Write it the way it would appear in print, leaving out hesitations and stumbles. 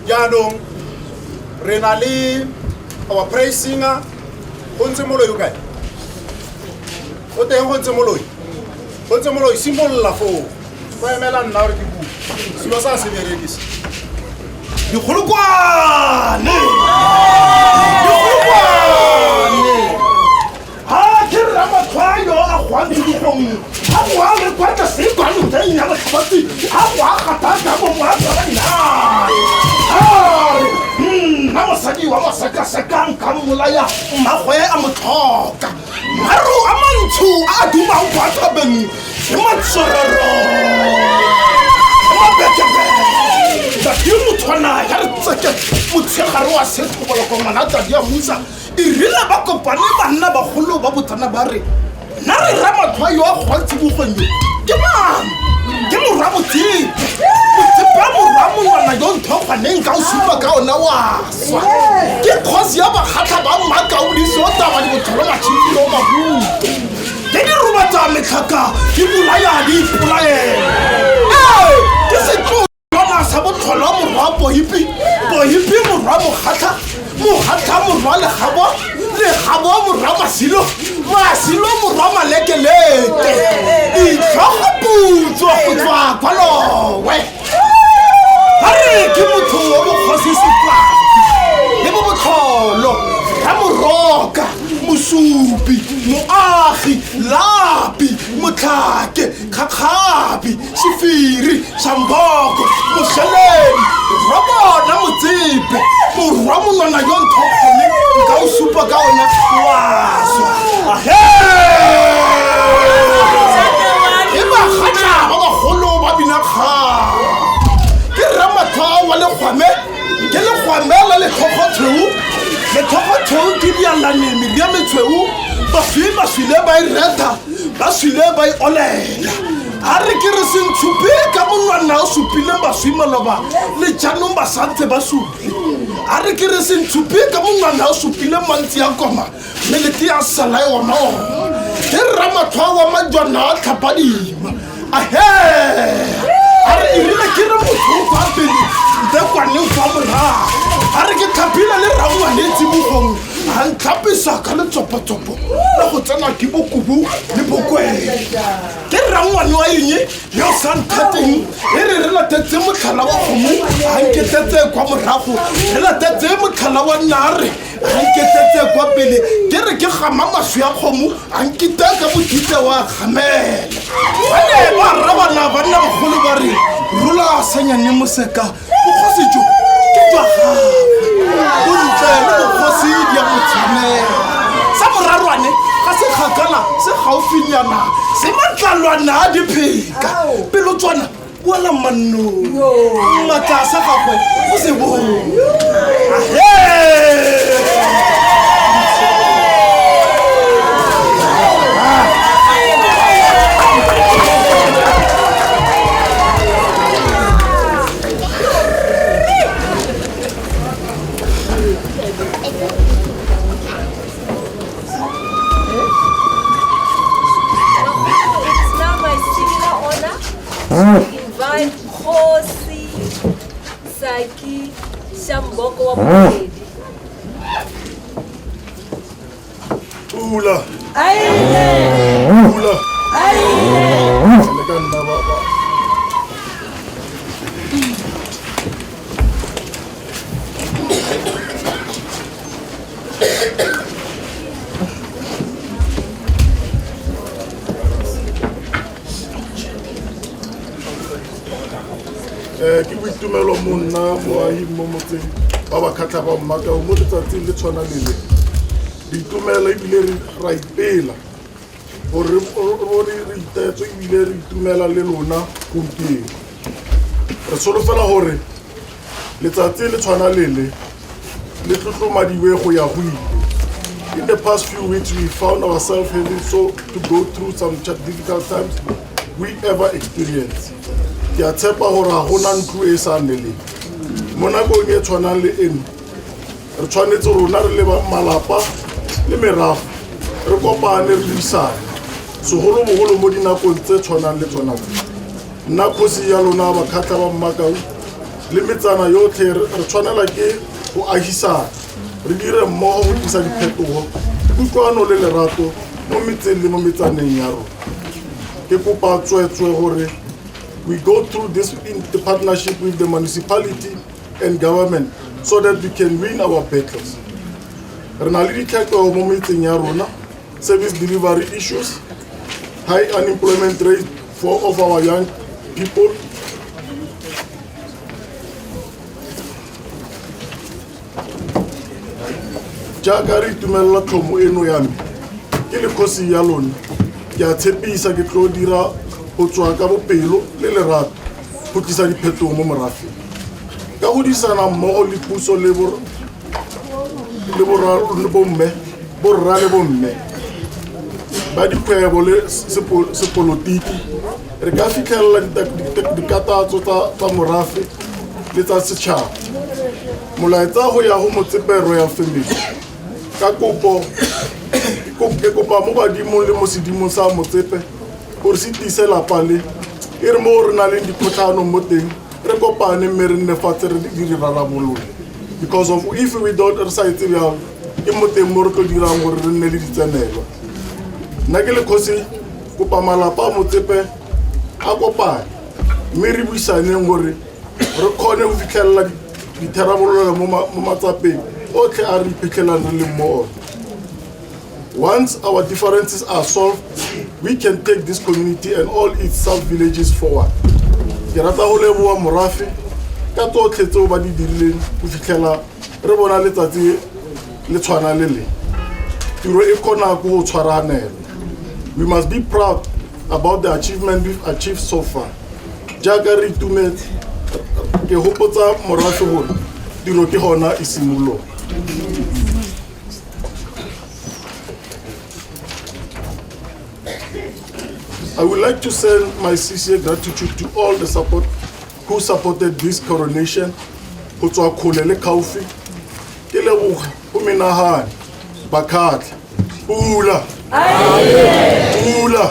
jaanong re na le our praise singer go ntse moloi o kae o teng go ntse moloi simolola foo ba emela nna gore ke bua selo sa se berekisa dikgolokwane ha ke Ramatshwayo a gwantse dikgong ha wa le kwata se kwano teng ya batho ha wa gata mo wa tsana na mosadi wa masaka-sakang ka mmolaya mmagwe a motlhoka maro a mantsho a dumang kwa thabeng ke matsororo ke motshwana ya re tseke motshegare wa sethoboloko ngwana tadi ya musa e rile ba kopane banna bagolo ba botsana ba re nna re Ramatshwayo a gwantse bogonyo ke mang ke morwa botsipe a morwa monwana yo nthokgwaneng ka o supa ka ona wa swa ke kgosi ya bakgatlha ba mmakaodisi o taba di botlholo matšhifile o mabuto ke diroba tsa metlhaka ke bolaya di ipolaela ke setlolwana sa botlholo morwa bohipi morwa mogatla morwa legabo morwa masilo morwa malekelete itlhogoputswa go tswa kwalowe ba re ke motho wa bokgosi setlwapi le bo botlholo ka moroka mosupi moagi lapi motlhake kgakgabi sefiri shamboko mošheledi robona motsipe morwa monwana yo nthokgone nka o supa ka ona waswa ke bakgatla ba bagolo ba binakgang ke Ramatshwayo wa lekgwame ke lekgwame la letlhogotheu ke dialanemi ya metshweu baswile ba e reta baswile ba e olela a re ke re sentshupi ka monwana o supileng baswi maloba le jaanong ba santse ba supi a re ke re sentshupi ka monwana o supileng mantsi ya koma melete ya sala e ona ke Ramatshwayo wa majwana a tlhapadima a re erile ke re motho o fa pele nte kwaneng fa morago a re ke tlhapile le rangwanetse bogong a ntlhapisa ka letsopotsopo le go tsena ke bokubu le bokwele ke rangwane wa eng yo sa nthateng e re latetse motlhala wa kgomo a nketetse kwa morago re latetse motlhala wa nare a nketetse kwa pele ke re ke gama maswi ya kgomo a nkita ka bokite wa gamela bane ba rabana banna bagolo ba re rola sanyane moseka bokgosi jo ke jwa gago bontle le bokgosi di ya motshamela sa morarwane ga se kgakala se gaufinyana se matlalwana a dipheka pelo tswana wala mannong matla sa gagwe o se bone invite Kgosi Saki Shamboko wa Mokedi. Ula. Ke boitumelo mo nna moahi mo motseng ba bakgatlha ba Mmakau mo letsatsing le tshwana le ditumela ebile ra ipela gore re itetso ebile re itumela le lona gompieno re solofela gore letsatsi le tshwana le tlotlomadiwe go ya go ile. In the past few weeks we found ourselves having to go through some difficult times we ever experienced. Ke a tshepa gore ga gona ntlo e sa nneleng mo nakong e tshwanang le eno re tshwanetse rona re le malapa le merago re kopane re buisane segolobogolo mo dinakong tse tshwanang le tsona tse. Nna kgosi ya lona bakgatlha ba Mmakau le metsana yotlhe re tshwanela ke go agisana re dire mmogo go tlisa diphetogo kutlwano le lerato mo metseng le mo metsaneng ya rona ke kopa tswetswe gore we go through this in the partnership with the municipality and government so that we can win our battles. Re na le ditlhokego mo metseng ya rona, service delivery issues, high unemployment rate of our young people, jaaka re itumelela tlhomo eno ya me ke le kgosi ya lona ke a tshepisa ke tlo dira go tswa ka bopelo le lerato go tlisa diphetogo mo morafeng ka go disana mmogo le puso le borra le bomme ba dikgwebo le sepolotiki re ka fitlhelela dikatatso tsa morafe le tsa setšhaba molaetsa go ya go motsepero ya family ka kopo ke kopa mo badimong le mo sedimong sa motsepe gore se tise lapa le e re mo re na le dikgotlhano mo teng re kopane mme re nne fatshe re di rarabolole because of if we don't re sa etse bjalo ke mo teng mo re tlo dirang gore re nne le ditsenelwa nna ke le kgosi kopa malapa a motsepe a kopane mme re buisaneng gore re kgone go fitlhelela ditharabololo mo matsapeng otlhe a re iphitlhelang re le mo one. Once our differences are solved, we can take this community and all its sub-villages forward. Ke rata go leboa morafe ka tsotlhe tseo ba di dirileng go fitlhela re bona letsatsi le tshwana le le tiro e kgona go tshwaranela. We must be proud about the achievement we've achieved so far. Jaaka re itumetse ke hopotsa morafe gore tiro ke gona e simologa. I would like to send my sincere gratitude to all the support who supported this coronation. Go tswa kgole le kaufi ke leboga go menagane bakhatla pula pula